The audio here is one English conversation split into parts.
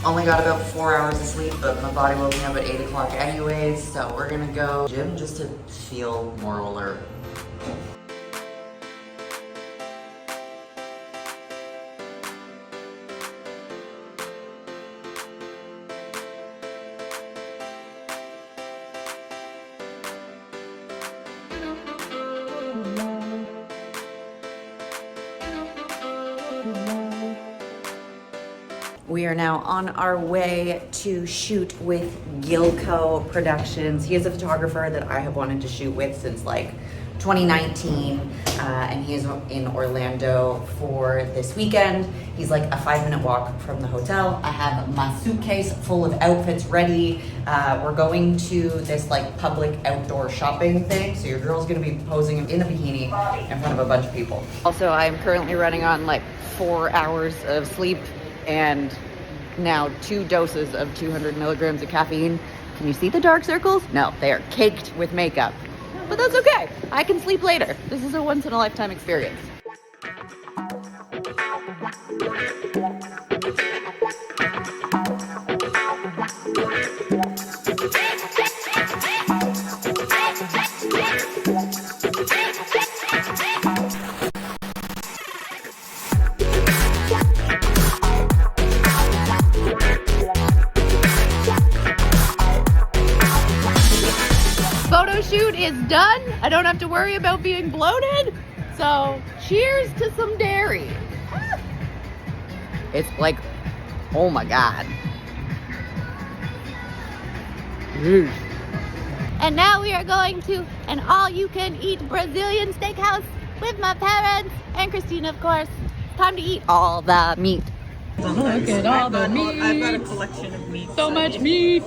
Only got about 4 hours of sleep, but my body woke me up at 8 o'clock anyways, so we're gonna go gym just to feel more alert. We are now on our way to shoot with Gilco Productions. He is a photographer that I have wanted to shoot with since like 2019, and he is in Orlando for this weekend. He's like a 5-minute walk from the hotel. I have my suitcase full of outfits ready. We're going to this like public outdoor shopping thing, so your girl's gonna be posing in a bikini in front of a bunch of people. Also, I'm currently running on like 4 hours of sleep and now 2 doses of 200 milligrams of caffeine. Can you see the dark circles? No, they are caked with makeup. But that's okay. I can sleep later. This is a once-in-a-lifetime experience. Photo shoot is done. I don't have to worry about being bloated. So cheers to some dairy. It's like, oh my God. And now we are going to an all-you-can-eat Brazilian steakhouse with my parents and Christina, of course. It's time to eat all the meat. Look at all the meat. I've got a collection of meat. So much meat.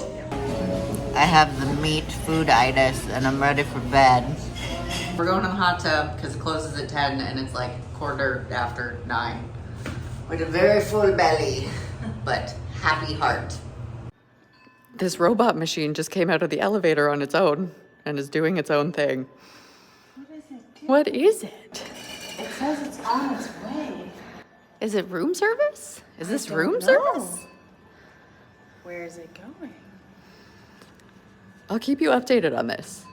I have the meat fooditis and I'm ready for bed. We're going in the hot tub because it closes at 10 and it's like 9:15. With a very full belly, but happy heart. This robot machine just came out of the elevator on its own and is doing its own thing. What is it? It says it's on its way. Is it room service? Is this room service? Where is it going? I'll keep you updated on this.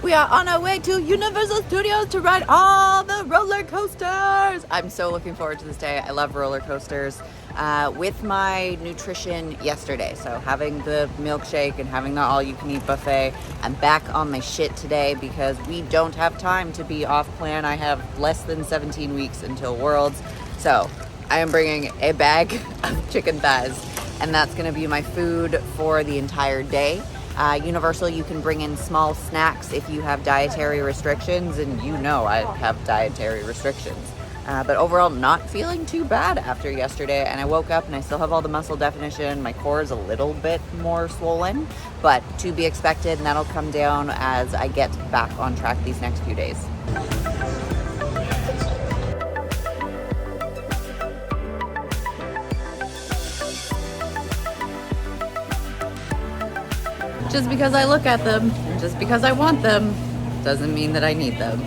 We are on our way to Universal Studios to ride all the roller coasters. I'm so looking forward to this day. I love roller coasters. With my nutrition yesterday, so having the milkshake and having the all-you-can-eat buffet, I'm back on my shit today because we don't have time to be off plan. I have less than 17 weeks until Worlds, so I am bringing a bag of chicken thighs, and that's gonna be my food for the entire day. Universal, you can bring in small snacks if you have dietary restrictions, and you know I have dietary restrictions. But overall, not feeling too bad after yesterday, and I woke up and I still have all the muscle definition. My core is a little bit more swollen, but to be expected, and that'll come down as I get back on track these next few days. Just because I look at them, and just because I want them, doesn't mean that I need them.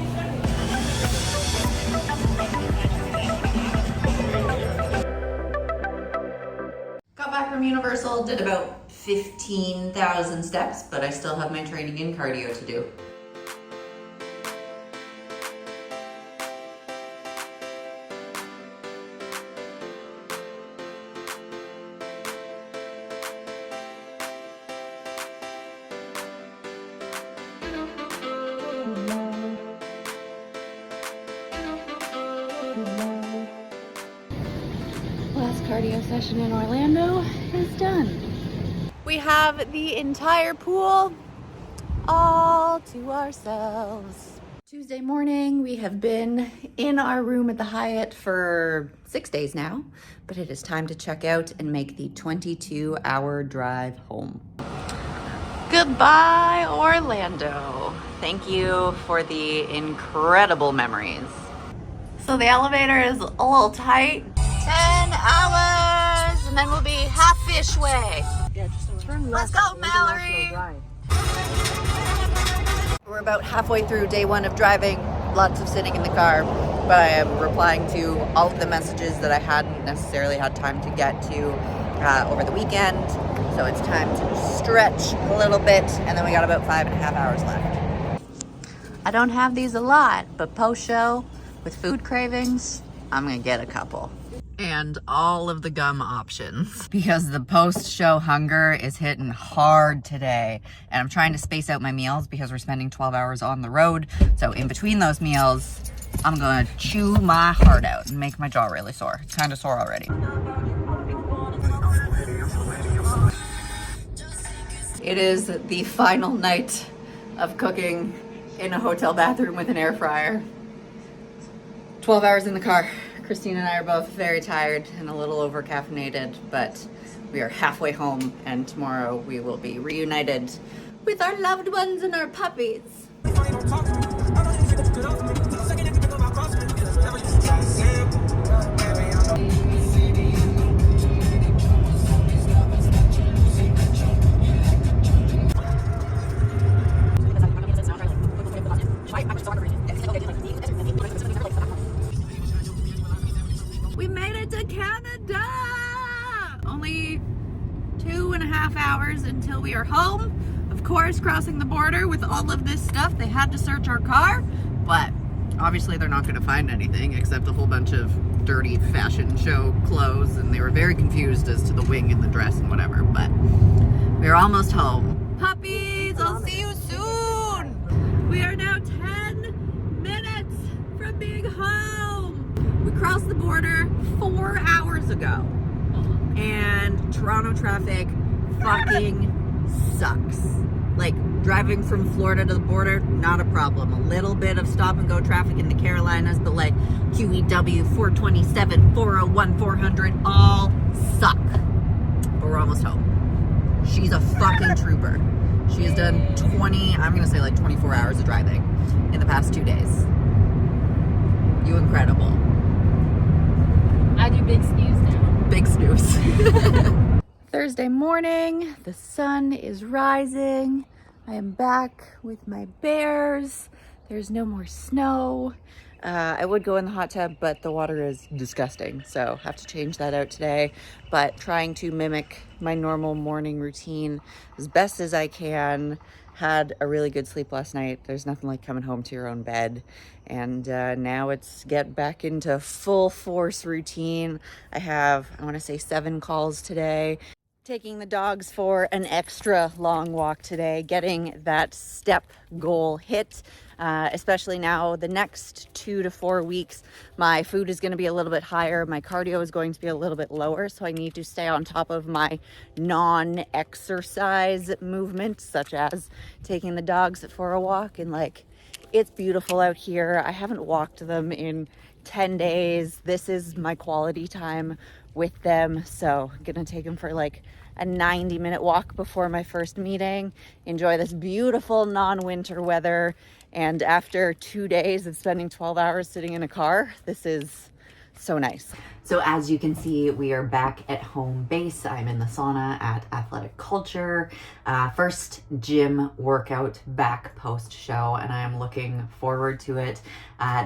Got back from Universal, did about 15,000 steps, but I still have my training and cardio to do. Last cardio session in Orlando is done. We have the entire pool all to ourselves. Tuesday morning, we have been in our room at the Hyatt for 6 days now, but it is time to check out and make the 22-hour drive home. Goodbye, Orlando. Thank you for the incredible memories. So the elevator is a little tight. 10 hours, and then we'll be half-ish way. Yeah, just turn Let's left. go, Mallory. We're about halfway through day 1 of driving. lots of sitting in the car, but I am replying to all of the messages that I hadn't necessarily had time to get to over the weekend. So it's time to stretch a little bit, and then we got about 5.5 hours left. I don't have these a lot, but post-show with food cravings, I'm gonna get a couple. And all of the gum options, because the post-show hunger is hitting hard today. And I'm trying to space out my meals because we're spending 12 hours on the road. So in between those meals, I'm gonna chew my heart out and make my jaw really sore. It's kind of sore already. It is the final night of cooking in a hotel bathroom with an air fryer. 12 hours in the car. Christine and I are both very tired and a little over caffeinated, but we are halfway home, and tomorrow we will be reunited with our loved ones and our puppies. We made it to Canada! Only 2.5 hours until we are home. Of course, crossing the border with all of this stuff, they had to search our car, but obviously they're not going to find anything except a whole bunch of dirty fashion show clothes, and they were very confused as to the wing and the dress and whatever, but we're almost home. Puppies, I'll see you soon! We are now 10 minutes from being home! We crossed the border 4 hours ago, and Toronto traffic fucking sucks. Like, driving from Florida to the border, not a problem. A little bit of stop and go traffic in the Carolinas, but like QEW, 427, 401, 400 all suck. But we're almost home. She's a fucking trooper. She has done I'm gonna say like 24 hours of driving in the past 2 days. You incredible. I do big snooze now. Big snooze. Thursday morning, the sun is rising. I am back with my bears. There's no more snow. I would go in the hot tub, but the water is disgusting, so have to change that out today. But trying to mimic my normal morning routine as best as I can. Had a really good sleep last night. There's nothing like coming home to your own bed. And now it's get back into full force routine. I want to say 7 calls today. Taking the dogs for an extra long walk today, getting that step goal hit, especially now the next 2 to 4 weeks. My food is going to be a little bit higher. My cardio is going to be a little bit lower. So I need to stay on top of my non-exercise movement, such as taking the dogs for a walk. And like, it's beautiful out here. I haven't walked them in 10 days. This is my quality time with them. So I'm gonna take them for like a 90-minute walk before my first meeting, enjoy this beautiful non-winter weather. And after 2 days of spending 12 hours sitting in a car, this is so nice. So as you can see, we are back at home base. I'm in the sauna at Athletic Culture. First gym workout back post-show, and I am looking forward to it.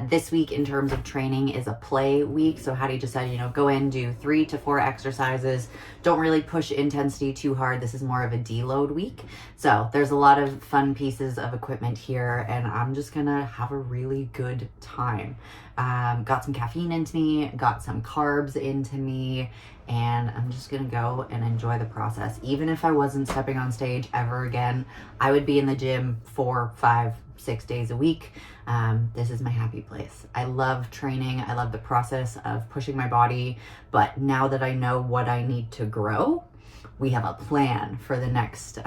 This week in terms of training is a play week. So Hattie just said, go in, do 3 to 4 exercises. Don't really push intensity too hard. This is more of a deload week. So there's a lot of fun pieces of equipment here, and I'm just gonna have a really good time. Got some caffeine into me, got some carbs into me, and I'm just gonna go and enjoy the process. Even if I wasn't stepping on stage ever again, I would be in the gym 4, 5, 6 days a week. This is my happy place. I love training. I love the process of pushing my body, but now that I know what I need to grow, we have a plan for the next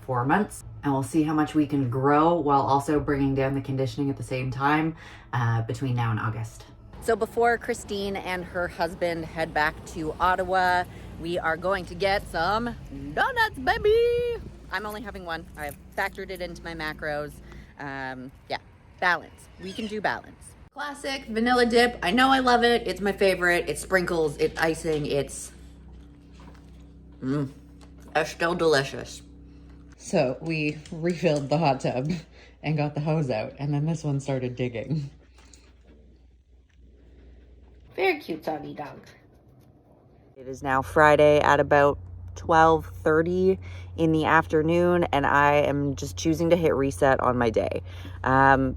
4 months, and we'll see how much we can grow while also bringing down the conditioning at the same time between now and August. So before Christine and her husband head back to Ottawa, we are going to get some donuts, baby! I'm only having one. I've factored it into my macros. Yeah, balance. We can do balance. Classic vanilla dip. I know I love it. It's my favorite. It's sprinkles, it's icing, it's still delicious. So we refilled the hot tub and got the hose out, and then this one started digging. Very cute doggy dog. It is now Friday at about 12:30 in the afternoon, and I am just choosing to hit reset on my day.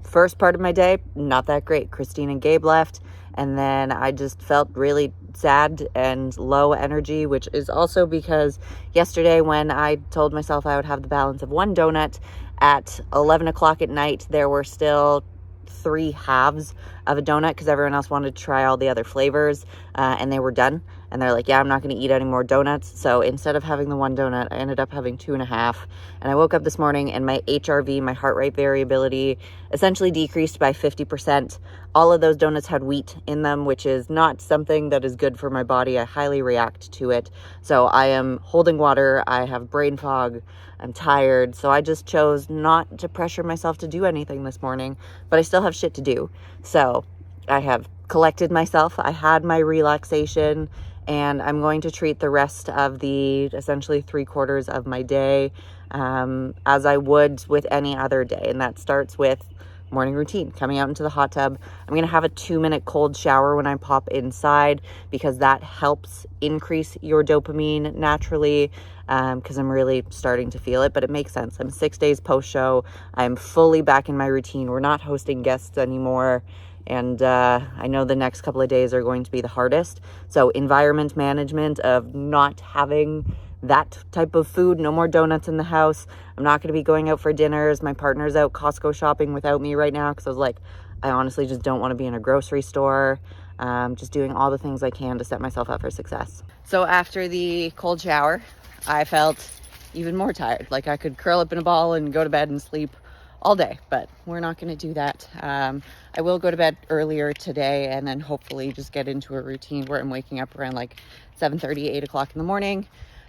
First part of my day, not that great. Christine and Gabe left, and then I just felt really sad and low energy, which is also because yesterday when I told myself I would have the balance of one donut at 11 o'clock at night, there were still 3 halves of a donut because everyone else wanted to try all the other flavors, and they were done. And they're like, yeah, I'm not going to eat any more donuts. So instead of having the 1 donut, I ended up having 2.5. And I woke up this morning and my HRV, my heart rate variability, essentially decreased by 50%. All of those donuts had wheat in them, which is not something that is good for my body. I highly react to it. So I am holding water. I have brain fog. I'm tired. So I just chose not to pressure myself to do anything this morning, but I still have shit to do. So I have collected myself. I had my relaxation, and I'm going to treat the rest of the essentially 3/4 of my day as I would with any other day. And that starts with morning routine, coming out into the hot tub. I'm going to have a 2-minute cold shower when I pop inside because that helps increase your dopamine naturally, because I'm really starting to feel it, but it makes sense. I'm 6 days post-show. I'm fully back in my routine. We're not hosting guests anymore. And I know the next couple of days are going to be the hardest. So environment management of not having that type of food, no more donuts in the house. I'm not going to be going out for dinners. My partner's out Costco shopping without me right now because I was like, I honestly just don't want to be in a grocery store. Just doing all the things I can to set myself up for success. So after the cold shower, I felt even more tired. Like I could curl up in a ball and go to bed and sleep all day, but we're not going to do that. I will go to bed earlier today and then hopefully just get into a routine where I'm waking up around like 7:30, 8 o'clock in the morning.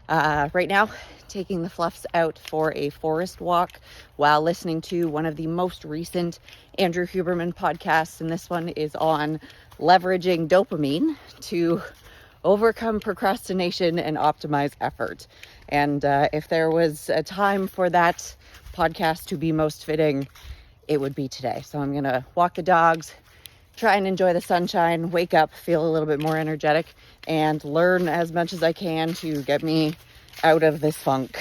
Right now, taking the Fluffs out for a forest walk while listening to one of the most recent Andrew Huberman podcasts, and this one is on leveraging dopamine to overcome procrastination and optimize effort. And if there was a time for that podcast to be most fitting, it would be today. So I'm gonna walk the dogs, try and enjoy the sunshine, wake up, feel a little bit more energetic, and learn as much as I can to get me out of this funk.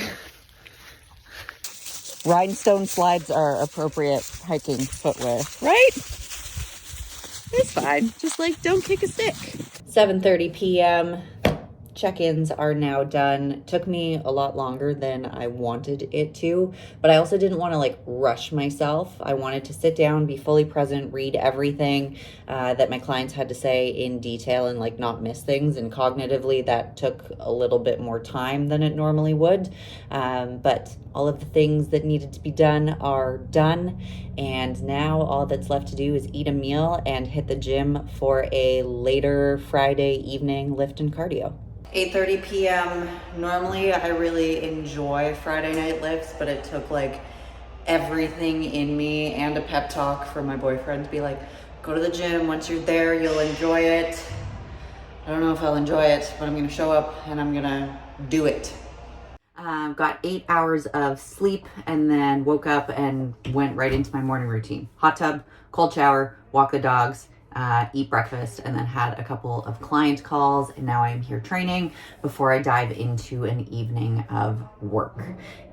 Rhinestone slides are appropriate hiking footwear, right? It's fine. Just like don't kick a stick. 7:30 p.m. Check-ins are now done. Took me a lot longer than I wanted it to, but I also didn't want to like rush myself. I wanted to sit down, be fully present, read everything that my clients had to say in detail and like not miss things. And cognitively that took a little bit more time than it normally would. But all of the things that needed to be done are done. And now all that's left to do is eat a meal and hit the gym for a later Friday evening lift and cardio. 8:30 p.m. Normally I really enjoy Friday night lifts, but it took like everything in me and a pep talk from my boyfriend to be like, go to the gym. Once you're there, you'll enjoy it. I don't know if I'll enjoy it, but I'm gonna show up and I'm gonna do it. Got 8 hours of sleep and then woke up and went right into my morning routine. Hot tub, cold shower, walk the dogs, eat breakfast, and then had a couple of client calls. And now I am here training before I dive into an evening of work.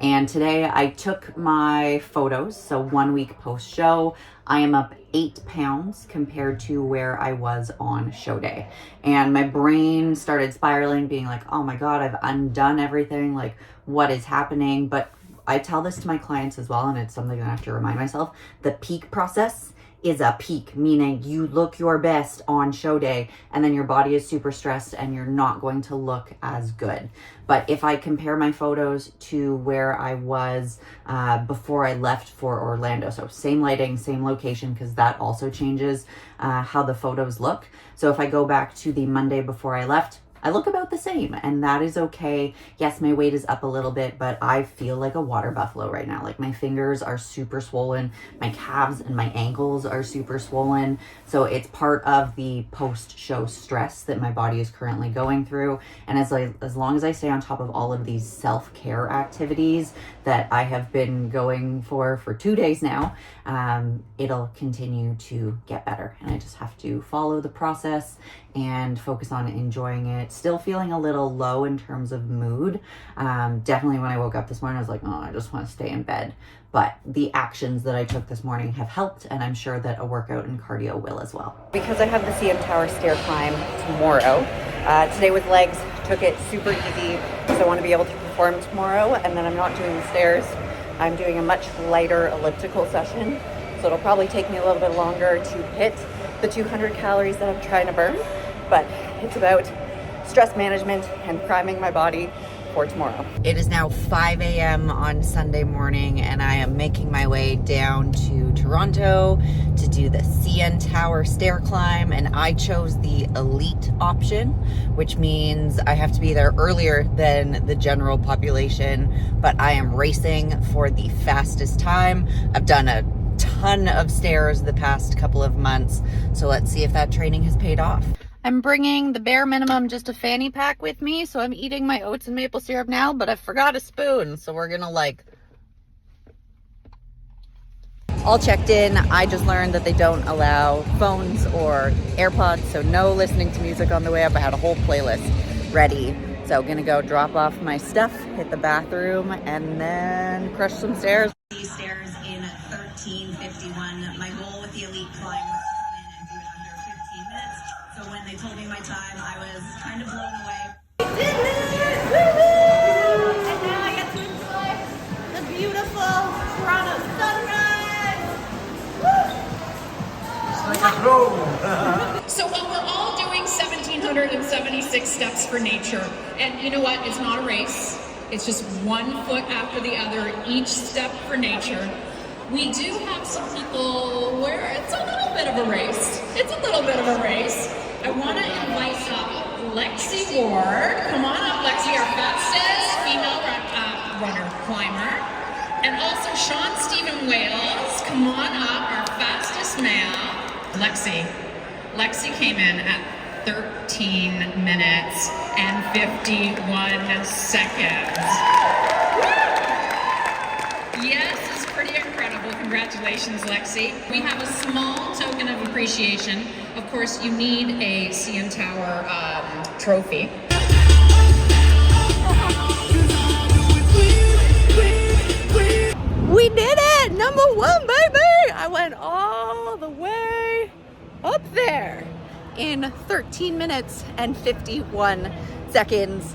And today I took my photos. So 1 week post show, I am up 8 pounds compared to where I was on show day. And my brain started spiraling, being like, oh my God, I've undone everything. Like, what is happening? But I tell this to my clients as well, and it's something that I have to remind myself. The peak process is a peak, meaning you look your best on show day and then your body is super stressed and you're not going to look as good. But if I compare my photos to where I was before I left for Orlando, so same lighting, same location, because that also changes how the photos look. So if I go back to the Monday before I left, I look about the same, and that is okay. Yes, my weight is up a little bit, but I feel like a water buffalo right now. Like my fingers are super swollen, my calves and my ankles are super swollen. So it's part of the post-show stress that my body is currently going through. And as long as I stay on top of all of these self-care activities that I have been going for 2 days now, it'll continue to get better. And I just have to follow the process and focus on enjoying it. Still feeling a little low in terms of mood. Definitely when I woke up this morning, I was like, oh, I just want to stay in bed. But the actions that I took this morning have helped, and I'm sure that a workout and cardio will as well. Because I have the CN Tower stair climb tomorrow, today with legs, took it super easy because I want to be able to perform tomorrow, and then I'm not doing the stairs. I'm doing a much lighter elliptical session, so it'll probably take me a little bit longer to hit the 200 calories that I'm trying to burn, but it's about stress management and priming my body for tomorrow. It is now 5 a.m. on Sunday morning, and I am making my way down to Toronto to do the CN Tower stair climb, and I chose the elite option, which means I have to be there earlier than the general population, but I am racing for the fastest time. I've done a ton of stairs the past couple of months, so let's see if that training has paid off. I'm bringing the bare minimum, just a fanny pack with me, so I'm eating my oats and maple syrup now, but I forgot a spoon, so we're gonna all checked in. I just learned that they don't allow phones or AirPods, so no listening to music on the way up. I had a whole playlist ready. So gonna go drop off my stuff, hit the bathroom, and then crush some stairs. These stairs in 13:51. My goal with the elite climb was to come in and do it under 15 minutes. So when they told me my time, I was kind of blown away. We did it! Woo-hoo! And now I get to enjoy the beautiful Toronto sunrise! So while we're all doing 1,776 steps for nature, and you know what, it's not a race, it's just one foot after the other, each step for nature. We do have some people where it's a little bit of a race. I want to invite up Lexie Ward. Come on up, Lexie, our fastest female runner climber. And also Sean Stephen Wales. Come on up, our fastest male. Lexie came in at 13 minutes and 51 seconds. Yes, it's pretty incredible. Congratulations, Lexie. We have a small token of appreciation. Of course, you need a CN Tower trophy. We did it! Number 1, baby! I went all the way up there in 13 minutes and 51 seconds.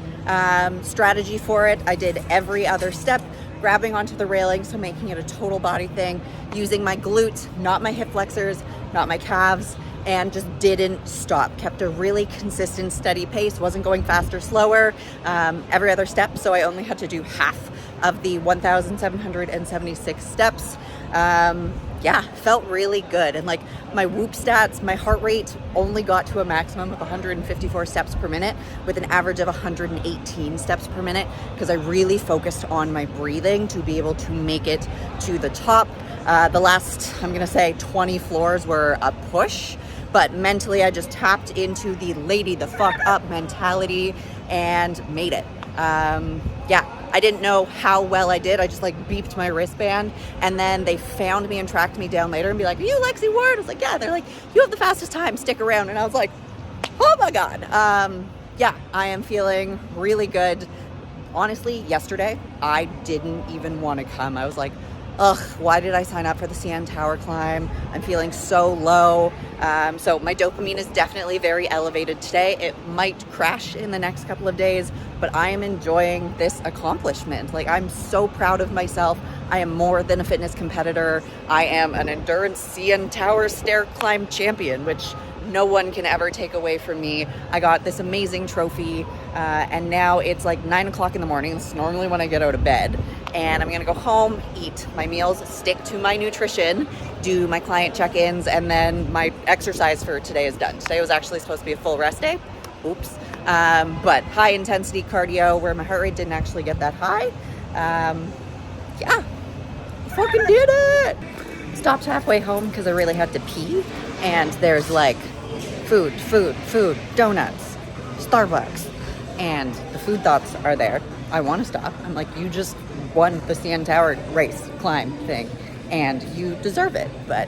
Strategy for it, I did every other step, grabbing onto the railing, so making it a total body thing, using my glutes, not my hip flexors, not my calves, and just didn't stop. Kept a really consistent, steady pace, wasn't going faster, slower, every other step, so I only had to do half of the 1,776 steps. Yeah, felt really good. And like my Whoop stats, my heart rate only got to a maximum of 154 steps per minute with an average of 118 steps per minute because I really focused on my breathing to be able to make it to the top. The last, I'm gonna say 20 floors were a push, but mentally I just tapped into the lady the fuck up mentality and made it. Yeah, I didn't know how well I did. I just like beeped my wristband, and then they found me and tracked me down later and be like, "Are you Lexie Ward?" I was like, "Yeah." They're like, "You have the fastest time, stick around." And I was like, oh my God. Yeah, I am feeling really good. Honestly, yesterday, I didn't even want to come. I was like, ugh, why did I sign up for the CN Tower climb? I'm feeling so low. So my dopamine is definitely very elevated today. It might crash in the next couple of days, but I am enjoying this accomplishment. Like, I'm so proud of myself. I am more than a fitness competitor. I am an endurance CN Tower stair climb champion, which no one can ever take away from me. I got this amazing trophy, and now it's like 9 o'clock in the morning. This is normally when I get out of bed, and I'm gonna go home, eat my meals, stick to my nutrition, do my client check-ins, and then my exercise for today is done. Today was actually supposed to be a full rest day. Oops. but high intensity cardio where my heart rate didn't actually get that high. Yeah, fucking did it. Stopped halfway home because I really had to pee, and there's like food, donuts, Starbucks, and the food thoughts are there. I want to stop. I'm like, you just won the CN Tower race climb thing and you deserve it. But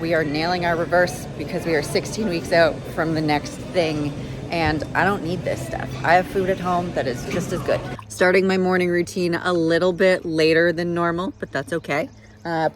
we are nailing our reverse because we are 16 weeks out from the next thing, and I don't need this stuff. I have food at home that is just as good. Starting my morning routine a little bit later than normal, but that's okay.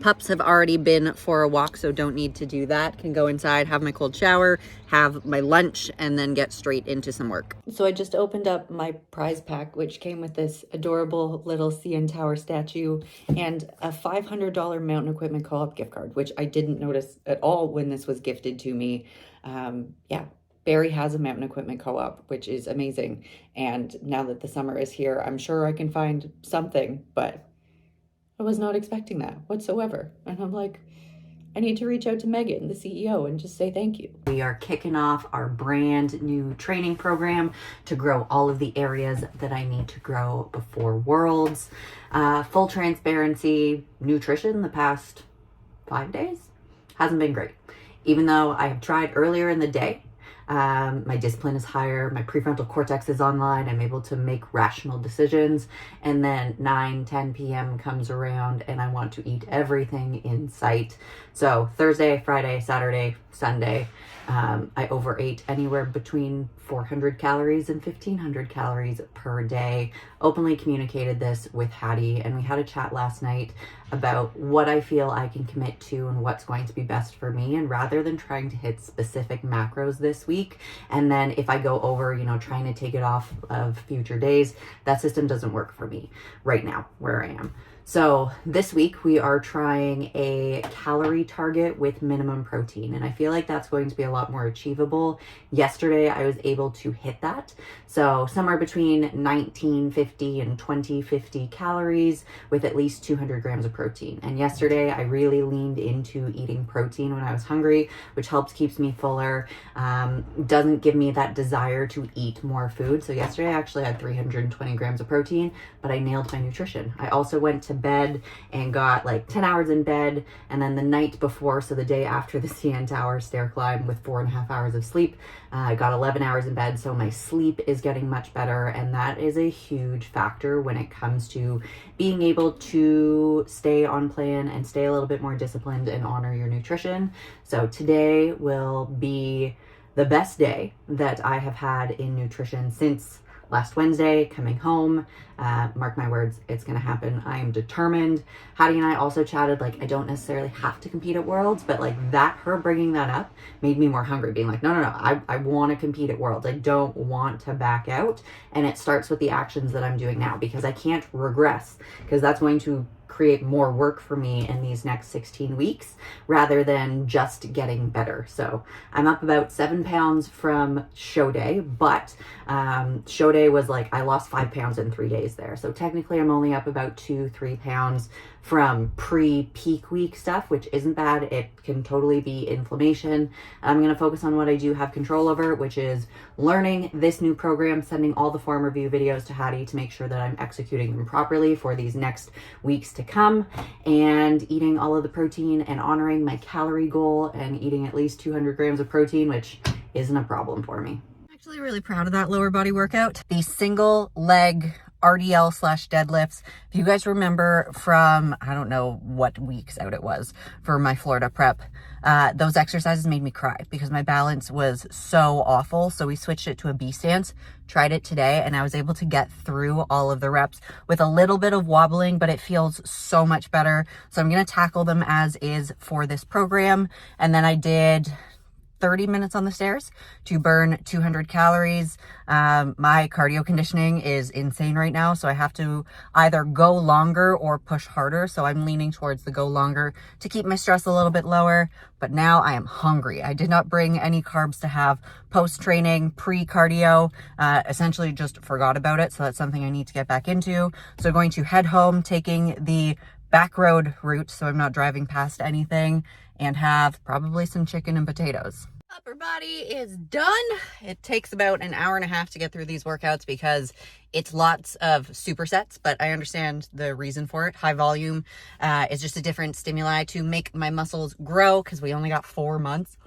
Pups have already been for a walk, so don't need to do that. Can go inside, have my cold shower, have my lunch, and then get straight into some work. So I just opened up my prize pack, which came with this adorable little CN Tower statue and a $500 Mountain Equipment Co-op gift card, which I didn't notice at all when this was gifted to me. Yeah, Barry has a Mountain Equipment Co-op, which is amazing. And now that the summer is here, I'm sure I can find something, but I was not expecting that whatsoever. And I'm like, I need to reach out to Megan, the CEO, and just say thank you. We are kicking off our brand new training program to grow all of the areas that I need to grow before Worlds. Full transparency, nutrition the past 5 days hasn't been great. Even though I have tried earlier in the day, my discipline is higher, my prefrontal cortex is online, I'm able to make rational decisions, and then 9-10 p.m. comes around and I want to eat everything in sight. So Thursday, Friday, Saturday, Sunday, I overate anywhere between 400 calories and 1500 calories per day. Openly communicated this with Hattie, and we had a chat last night about what I feel I can commit to and what's going to be best for me. And rather than trying to hit specific macros this week, and then if I go over, trying to take it off of future days, that system doesn't work for me right now where I am. So this week we are trying a calorie target with minimum protein, and I feel like that's going to be a lot more achievable. Yesterday I was able to hit that. So somewhere between 1950 and 2050 calories with at least 200 grams of protein. And yesterday I really leaned into eating protein when I was hungry, which keeps me fuller, doesn't give me that desire to eat more food. So yesterday I actually had 320 grams of protein, but I nailed my nutrition. I also went to bed and got like 10 hours in bed, and then the night before, so the day after the CN Tower stair climb with 4.5 hours of sleep, I got 11 hours in bed. So my sleep is getting much better, and that is a huge factor when it comes to being able to stay on plan and stay a little bit more disciplined and honor your nutrition. So today will be the best day that I have had in nutrition since last Wednesday, coming home. Mark my words, it's gonna happen. I am determined. Hattie and I also chatted, like, I don't necessarily have to compete at Worlds, but like that, her bringing that up made me more hungry, being like, no, I want to compete at Worlds. I don't want to back out. And it starts with the actions that I'm doing now, because I can't regress, because that's going to create more work for me in these next 16 weeks rather than just getting better. So I'm up about 7 pounds from show day, but show day was like, I lost 5 pounds in 3 days there. So technically I'm only up about 2-3 pounds from pre-peak week stuff, which isn't bad. It can totally be inflammation. I'm going to focus on what I do have control over, which is learning this new program, sending all the form review videos to Hattie to make sure that I'm executing them properly for these next weeks to come, and eating all of the protein and honoring my calorie goal and eating at least 200 grams of protein, which isn't a problem for me. I'm actually really proud of that lower body workout. The single leg RDL/deadlifts. If you guys remember from, I don't know what weeks out it was for my Florida prep, those exercises made me cry because my balance was so awful. So we switched it to a B stance, tried it today, and I was able to get through all of the reps with a little bit of wobbling, but it feels so much better. So I'm going to tackle them as is for this program. And then I did 30 minutes on the stairs to burn 200 calories. My cardio conditioning is insane right now, so I have to either go longer or push harder. So I'm leaning towards the go longer to keep my stress a little bit lower. But now I am hungry. I did not bring any carbs to have post-training, pre-cardio. Essentially just forgot about it. So that's something I need to get back into. So going to head home, taking the back road route so I'm not driving past anything, and have probably some chicken and potatoes. Upper body is done. It takes about an hour and a half to get through these workouts because it's lots of supersets, but I understand the reason for it. High volume is just a different stimuli to make my muscles grow because we only got 4 months.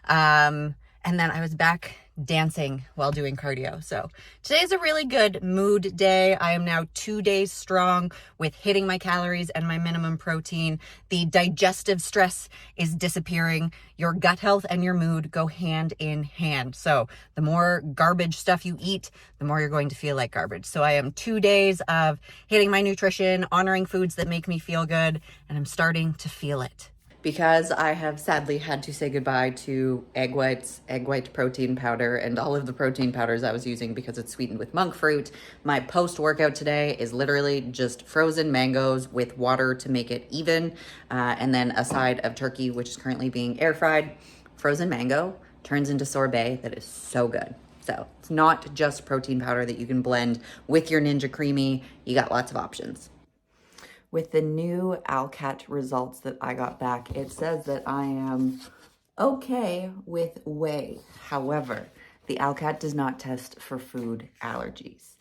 And then I was back dancing while doing cardio. So today's a really good mood day. I am now 2 days strong with hitting my calories and my minimum protein. The digestive stress is disappearing. Your gut health and your mood go hand in hand. So the more garbage stuff you eat, the more you're going to feel like garbage. So I am 2 days of hitting my nutrition, honoring foods that make me feel good, and I'm starting to feel it. Because I have sadly had to say goodbye to egg whites, egg white protein powder, and all of the protein powders I was using because it's sweetened with monk fruit, my post-workout today is literally just frozen mangoes with water to make it even, and then a side of turkey, which is currently being air fried. Frozen mango turns into sorbet that is so good. So it's not just protein powder that you can blend with your Ninja Creamy. You got lots of options. With the new ALCAT results that I got back, it says that I am okay with whey. However, the ALCAT does not test for food allergies.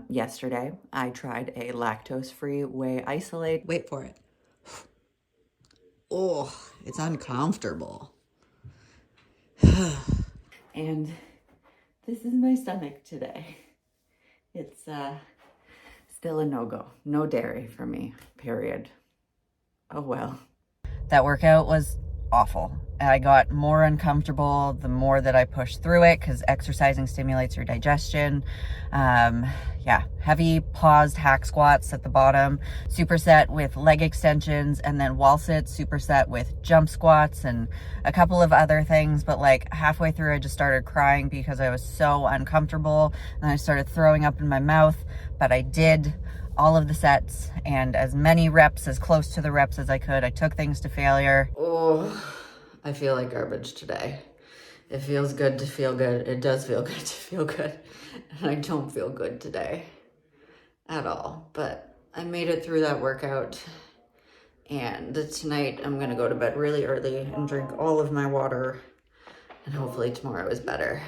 Yesterday, I tried a lactose-free whey isolate. Wait for it. Oh, it's uncomfortable. And this is my stomach today. It's still a no-go. No dairy for me, period. Oh well. That workout was awful. I got more uncomfortable the more that I pushed through it because exercising stimulates your digestion. Yeah, heavy paused hack squats at the bottom, superset with leg extensions, and then wall sits, superset with jump squats and a couple of other things. But like halfway through, I just started crying because I was so uncomfortable. And I started throwing up in my mouth, but I did all of the sets and as many reps, as close to the reps as I could. I took things to failure. Oh, I feel like garbage today. It feels good to feel good. It does feel good to feel good. And I don't feel good today at all. But I made it through that workout. And tonight I'm gonna go to bed really early and drink all of my water. And hopefully tomorrow is better.